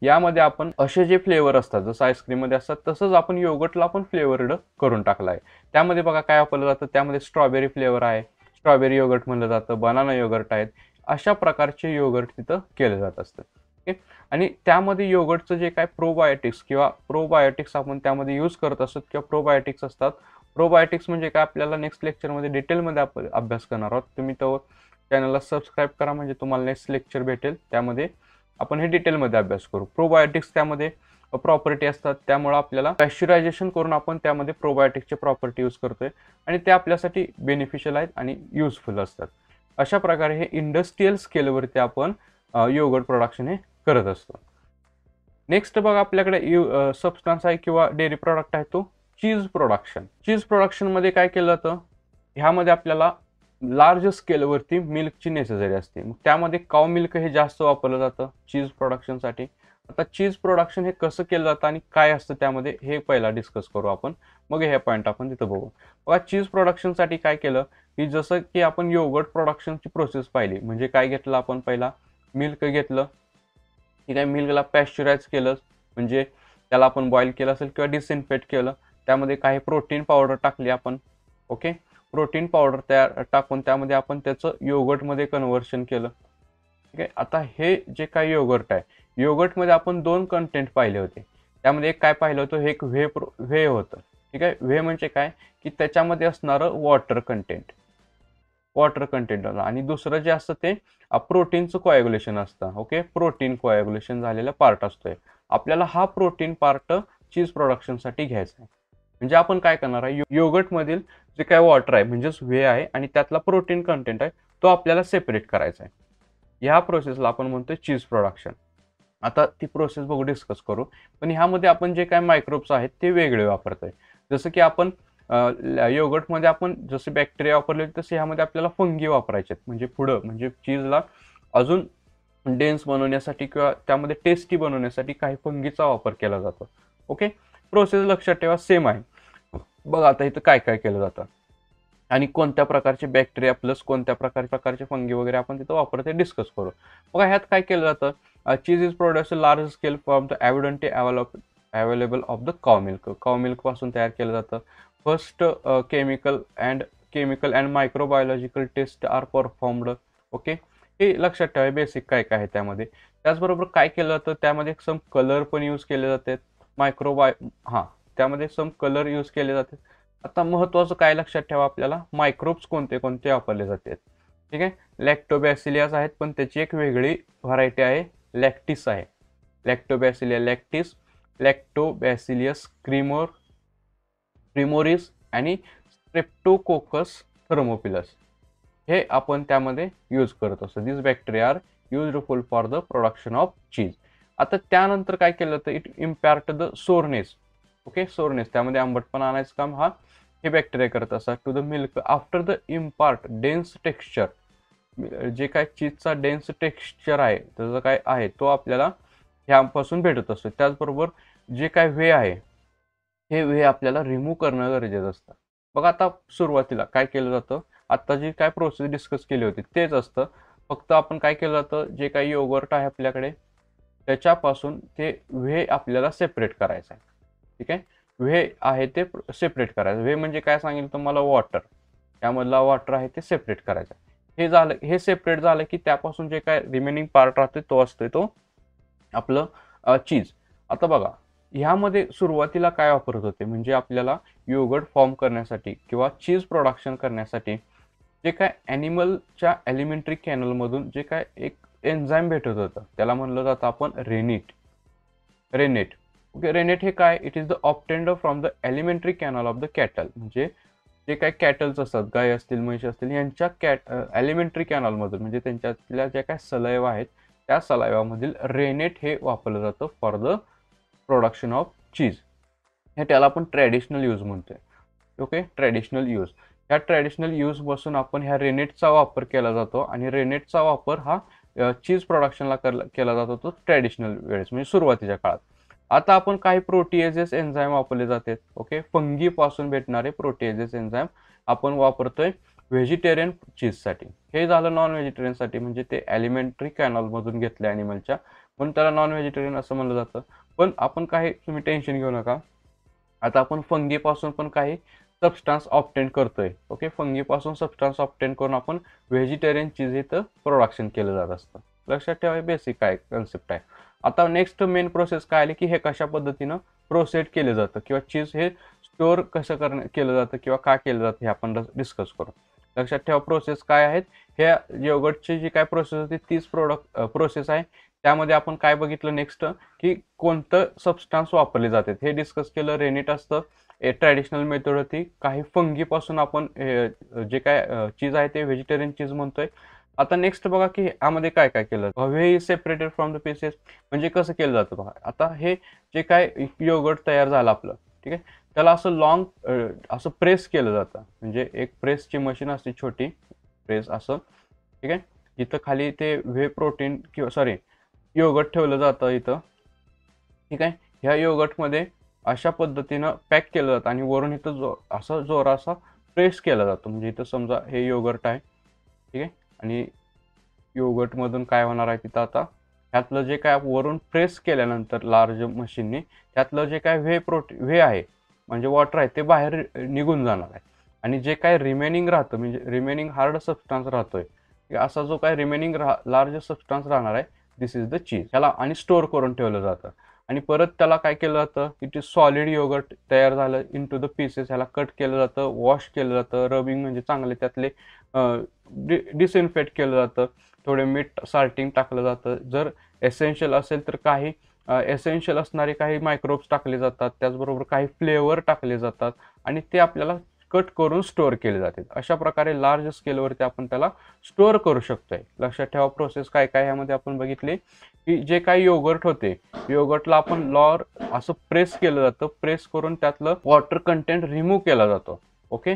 यामध्ये आपण असे जे फ्लेवर असतात जसं आईस्क्रीममध्ये असतात तसंच आपण योगर्टला पण फ्लेवर्ड करून टाकला आहे. त्यामध्ये बघा काय वापरलं जातं, त्यामध्ये स्ट्रॉबेरी फ्लेवर आहे, स्ट्रॉबेरी योगर्ट म्हणलं जातं, बनाना योगर्ट आहेत, अशा प्रकारचे योगर्ट तिथं केलं जात असतं. ओके. आणि त्यामध्ये योगर्टचं जे काय प्रोबायोटिक्स आपण त्यामध्ये यूज करत असतो किंवा प्रोबायोटिक्स असतात. प्रोबायोटिक्स म्हणजे काय आपल्याला नेक्स्ट लेक्चरमध्ये डिटेलमध्ये आपण अभ्यास करणार आहोत. तुम्ही तो चॅनलला सबस्क्राईब करा म्हणजे तुम्हाला नेक्स्ट लेक्चर भेटेल, त्यामध्ये आपण हे डिटेलमध्ये अभ्यास करू. प्रोबायोटिक्स त्यामध्ये प्रॉपर्टी असतात, त्यामुळे आपल्याला पॅश्चरायझेशन करून आपण त्यामध्ये प्रोबायोटिक्सचे प्रॉपर्टी यूज करतोय आणि ते आपल्यासाठी बेनिफिशियल आहेत आणि युजफुल असतात. अशा प्रकारे हे इंडस्ट्रियल स्केलवरती आपण योगर्ट प्रोडक्शन हे करत असतो. नेक्स्ट बघा आपल्याकडे सबस्टन्स आहे किंवा डेअरी प्रॉडक्ट आहे तो चीज प्रोडक्शन. चीज प्रोडक्शनमध्ये काय केलं जातं, ह्यामध्ये आपल्याला लार्ज स्केलवरती मिल्कची नेसेसरी असते. मग त्यामध्ये काऊ मिल्क हे जास्त वापरलं जातं चीज प्रोडक्शनसाठी. आता चीज प्रोडक्शन हे कसं केलं जातं आणि काय असतं त्यामध्ये हे पहिला डिस्कस करू आपण, मग हे पॉईंट आपण तिथं बघू. बघा चीज प्रोडक्शनसाठी काय केलं की जसं की आपण योगर्ट प्रोडक्शनची प्रोसेस पाहिली, म्हणजे काय घेतलं आपण, पहिला मिल्क घेतलं, ठीक आहे. मिल्कला पॅश्चराइज केलं, म्हणजे त्याला आपण बॉईल केलं असेल किंवा डिसइन्फेक्ट केलं, त्यामध्ये काही प्रोटीन पावडर टाकली आपण. ओके. प्रोटीन पावडर तयार टाकून त्यामध्ये आपण त्याचं योगर्टमध्ये कन्व्हर्शन केलं. ठीक आहे. आता हे जे काही योगर्ट आहे, योगर्टमध्ये आपण 2 कंटेंट पाहिले होते. त्यामध्ये एक काय पाहिलं होतं, हे एक व्हे होतं. ठीक आहे. व्हे म्हणजे काय की त्याच्यामध्ये असणारं वॉटर कंटेंट आणि दुसरं जे असतं ते प्रोटीनचं कोॲग्युलेशन असतं. ओके. प्रोटीन कोॲग्युलेशन झालेला पार्ट असतोय. आपल्याला हा प्रोटीन पार्ट चीज प्रोडक्शनसाठी घ्यायचा आहे. म्हणजे आपण काय करणार आहे, योगर्टमधील जे काय वॉटर आहे म्हणजेच व्हे आहे आणि त्यातला प्रोटीन कंटेंट आहे तो आपल्याला सेपरेट करायचा आहे. ह्या प्रोसेसला आपण म्हणतोय चीज प्रोडक्शन. आता ती प्रोसेस बघू, डिस्कस करू. पण ह्यामध्ये आपण जे काय मायक्रोब्स आहेत ते वेगळे वापरतोय. जसं की आपण योगर्टमध्ये आपण जसे बॅक्टेरिया वापरले तसे ह्यामध्ये आपल्याला फंगी वापरायचे आहेत. म्हणजे पुढं म्हणजे चीजला अजून डेन्स बनवण्यासाठी किंवा त्यामध्ये टेस्टी बनवण्यासाठी काही फंगीचा वापर केला जातो. ओके. प्रोसेस लक्षात ठेवा सेम आहे. बघा आता इथं काय काय केलं जातं आणि कोणत्या प्रकारचे बॅक्टेरिया प्लस कोणत्या प्रकारचे फंगी वगैरे आपण तिथं वापरते डिस्कस करू. बघा ह्यात काय केलं जातं, cheese is produce large scale from the evidently available of the cow milk पासून तयार केलं जातं. First chemical and microbiological test are performed. Okay. हे लक्षात ठेवा बेसिक काय काय आहे त्यामध्ये. त्याचबरोबर काय केलं जातं, त्यामध्ये सम कलर पण यूज केले जातात. त्यामध्ये सम कलर यूज केले जातात. आता महत्त्वाचं काय लक्षात ठेवा, आपल्याला मायक्रोब्स कोणते कोणते वापरले जातात. ठीक आहे. लॅक्टोबॅसिलियास आहेत, पण त्याची एक वेगळी व्हरायटी आहे, लॅक्टिस आहे. लॅक्टोबॅसिलिया लॅक्टिस, लॅक्टोबॅसिलियस प्रिमोरिस आणि स्ट्रेप्टोकोकस थर्मोपिलस हे आपण त्यामध्ये यूज करत असतो. This bacteria are useful for the production of cheese. आता त्यानंतर काय केलं तर it impact the sourness. Okay. Sourness त्यामध्ये आंबटपणा आणायचं काम हे बॅक्टेरिया करत असतात to the milk after the impart dense texture. जे काय चीजचा डेन्स टेक्स्चर आहे त्याचं काय आहे तो आपल्याला ह्यापासून भेटत असतो. त्याचबरोबर जे काय व्हे आहे हे व्हे आपल्याला रिमूव्ह करणं गरजेचं असतं. बघा आता सुरुवातीला काय केलं जातं, आता जी काय प्रोसेस डिस्कस केली होती तेच असतं, फक्त आपण काय केलं जातं, जे काही योगर्ट आहे आपल्याकडे त्याच्यापासून ते व्हे आपल्याला सेपरेट करायचं आहे. ठीक आहे. व्हे आहे ते सेपरेट करायचं. व्हे म्हणजे काय सांगितलं तुम्हाला, वॉटर, त्यामधला वॉटर आहे ते सेपरेट करायचं. हे झालं, हे सेपरेट झालं की त्यापासून जे काय रिमेनिंग पार्ट राहतो तो असतोय तो आपलं चीज. आता बघा ह्यामध्ये सुरुवातीला काय वापरत होते, म्हणजे आपल्याला योगर्ट फॉर्म करण्यासाठी किंवा चीज प्रोडक्शन करण्यासाठी जे काय ॲनिमलच्या एलिमेंटरी कॅनलमधून जे काय एक एन्झाईम भेटत होतं त्याला म्हणलं जातं आपण रेनेट. ओके. रेनेट हे काय, it is the obtained from the elementary canal of the cattle. म्हणजे जे काय कॅटल्स असतात, गाय असतील म्हशी असतील, यांच्या एलिमेंटरी कॅनलमधून म्हणजे त्यांच्यातल्या ज्या काय सलाइवा आहेत त्या सलाइवामधील रेनेट हे वापरलं जातं फॉर द प्रोडक्शन ऑफ चीज. हे त्याला आपण ट्रॅडिशनल यूज म्हणतोय. ओके. ट्रॅडिशनल यूज, ह्या ट्रॅडिशनल यूजपासून आपण ह्या रेनेटचा वापर केला जातो आणि रेनेटचा वापर हा चीज प्रोडक्शनला केला जातो तो ट्रॅडिशनल वेळेस म्हणजे सुरुवातीच्या काळात. आता आपण काही प्रोटीएजेस एन्झाईम वापरले जातात. ओके, फंगी पासून भेटणारे प्रोटीएजेस एन्झाईम आपण वापरतोय व्हेजिटेरियन चीजसाठी. हे झालं नॉन व्हेजिटेरियनसाठी, म्हणजे ते ॲलिमेंटरी कॅनॉलमधून घेतले ॲनिमलच्या, म्हणून त्याला नॉन व्हेजिटेरियन असं म्हणलं जातं. पण आपण काही, तुम्ही टेन्शन घेऊ नका, आता आपण फंगीपासून पण काही सबस्टान्स ऑब्टेन करतोय. ओके, फंगीपासून सबस्टान्स ऑब्टेन करून आपण व्हेजिटेरियन चीज इथं प्रोडक्शन केलं जात असतं. लक्षात ठेवा, बेसिक काय कन्सेप्ट आहे. आता नेक्स्ट मेन प्रोसेस काय आली की हे कशा पद्धतीनं प्रोसेस केलं जातं किंवा चीज हे स्टोअर कसं केलं जातं किंवा का केलं जातं हे आपण डिस्कस करू. लक्षात ठेवा प्रोसेस काय आहेत. ह्या योगर्टची जी काय प्रोसेस होती तीच प्रोसेस आहे. त्यामध्ये आपण काय बघितलं नेक्स्ट की कोणतं सबस्टान्स वापरले जातात हे डिस्कस केलं. रेनिट असतं, ट्रॅडिशनल मेथड होती. काही फंगीपासून आपण जे काय चीज आहे ते व्हेजिटेरियन चीज म्हणतोय. आता नेक्स्ट बघा की यामध्ये काय काय केलं. Whey is separated from the pieces, म्हणजे कसं केलं जातं बघा. आता हे जे काय योगर्ट तयार झालं आपलं, ठीक आहे, त्याला असं लॉंग असं प्रेस केलं जातं. म्हणजे एक प्रेसची मशीन असते, छोटी प्रेस असं, ठीक आहे. इथं खाली ते व्हे प्रोटीन किंवा सॉरी योगर्ट ठेवलं जातं इथं, ठीक आहे. ह्या योगर्टमध्ये अशा पद्धतीनं पॅक केलं जातं आणि वरून इथं असं जोरासा प्रेस केला जातो. म्हणजे इथं समजा हे योगर्ट आहे, ठीक आहे, आणि योगर्टमधून काय होणार आहे तिथं आता ह्यातलं जे काय वरून प्रेस केल्यानंतर लार्ज मशीनने त्यातलं जे काय व्हे आहे म्हणजे वॉटर आहे ते बाहेर निघून जाणार आहे. आणि जे काय रिमेनिंग राहतं म्हणजे रिमेनिंग हार्ड सबस्टान्स राहतोय, असा जो काय रिमेनिंग लार्ज सबस्टान्स राहणार आहे, दिस इज द चीज. ह्याला आणि स्टोअर करून ठेवलं जातं. आणि परत त्याला काय केलं जातं, इट इज सॉलिड योगर्ट तयार झालं इंटू द पीसेस. ह्याला कट केलं जातं, वॉश केलं जातं, रबिंग म्हणजे चांगले त्यातले डिसइन्फेक्ट केलं जातं, थोडे मीठ साल्टिंग टाकलं जातं. जर एसेन्शियल असेल तर काही एसेन्शियल असणारे काही मायक्रोब्स टाकले जातात, त्याचबरोबर काही फ्लेवर टाकले जातात आणि ते आपल्याला कट करून स्टोअर केले जाते. अशा प्रकारे लार्ज स्केलवरती आपण त्याला स्टोअर करू शकतोय. लक्षात ठेवा प्रोसेस काय काय ह्यामध्ये आपण बघितले की जे काही योगर्ट होते, योगर्टला आपण असं प्रेस केलं जातं, प्रेस करून त्यातलं वॉटर कंटेंट रिमूव्ह केला जातो. ओके,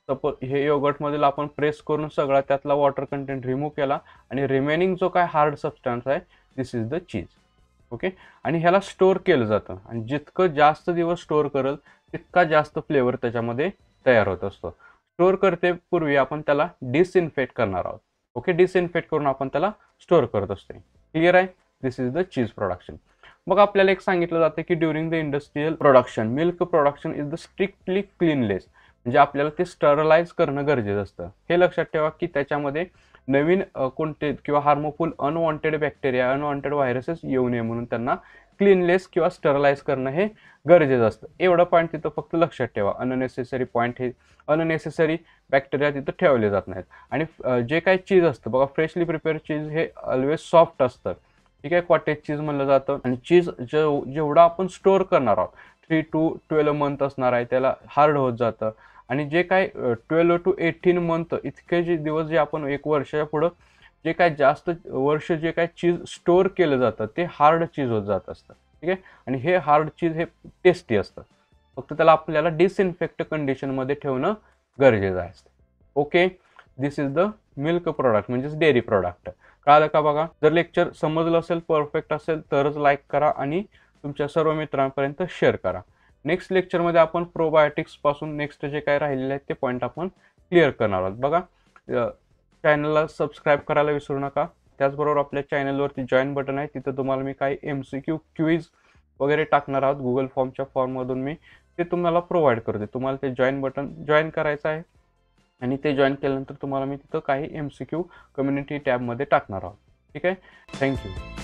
सपोज हे योगर्टमधील आपण प्रेस करून सगळा त्यातला वॉटर कंटेंट रिमूव्ह केला आणि रिमेनिंग जो काय हार्ड सबस्टन्स आहे this is the cheese. Okay, आणि ह्याला स्टोअर केलं जातं आणि जितकं जास्त दिवस स्टोअर करेल तितका जास्त फ्लेवर त्याच्यामध्ये तयार होत असतो. स्टोअर करते पूर्वी आपण त्याला डिसइन्फेक्ट करणार आहोत. ओके, डिसइन्फेक्ट करून आपण त्याला स्टोअर करत असतो. क्लिअर आहे, this is the cheese production. मग आपल्याला एक सांगितलं जातं की during the industrial production milk production is the strictly cleanless, म्हणजे आपल्याला ते स्टरलाइज करणं गरजेचं असतं. हे लक्षात ठेवा की त्याच्यामध्ये नवीन कोणते किंवा harmful unwanted bacteria unwanted viruses येऊ नये म्हणून त्यांना क्लीनलेस किंवा स्टरलाइज करणं हे गरजेचं असतं. एवढं पॉईंट तिथं फक्त लक्षात ठेवा. अननेसेसरी पॉईंट हे अननेसेसरी बॅक्टेरिया तिथं ठेवले जात नाहीत. आणि जे काही चीज असतं बघा, फ्रेशली प्रिपेअर चीज हे ऑलवेज सॉफ्ट असतं, ठीक आहे, कॉटेज चीज म्हणलं जातं. आणि चीज जेवढा आपण स्टोअर करणार आहोत 3 to 12 मंथ असणार आहे त्याला हार्ड होत जातं. आणि जे काय 12 to 18 मंथ इतके जे दिवस जे आपण एक वर्षाच्या पुढं जे काय जास्त वर्ष जे काय चीज स्टोअर केलं जातं ते हार्ड चीज होत जात असतं, ठीक आहे. आणि हे हार्ड चीज हे टेस्टी असतं, फक्त त्याला आपल्याला डिसइन्फेक्ट कंडिशनमध्ये ठेवणं गरजेचं असतं. Okay, this is the milk product म्हणजेच डेअरी प्रोडक्ट. कळालं का बघा. जर लेक्चर समजलं असेल, परफेक्ट असेल तरच लाईक करा आणि तुमच्या सर्व मित्रांपर्यंत शेअर करा. नेक्स्ट लेक्चरमध्ये आपण प्रोबायोटिक्स पासून नेक्स्ट जे काय राहिलेले आहेत ते पॉईंट आपण क्लिअर करणार आहोत. बघा, चॅनलला सबस्क्राईब करायला विसरू नका. त्याचबरोबर आपल्या चॅनलवरती जॉईन बटन आहे, तिथं तुम्हाला मी काही MCQ क्विज वगैरे टाकणार आहोत गुगल फॉर्मच्या फॉर्ममधून. मी ते तुम्हाला प्रोव्हाइड करते. तुम्हाला ते जॉईन बटन जॉईन करायचं आहे आणि ते जॉईन केल्यानंतर तुम्हाला मी तिथं काही MCQ कम्युनिटी टॅबमध्ये टाकणार आहोत. ठीक आहे, थँक्यू.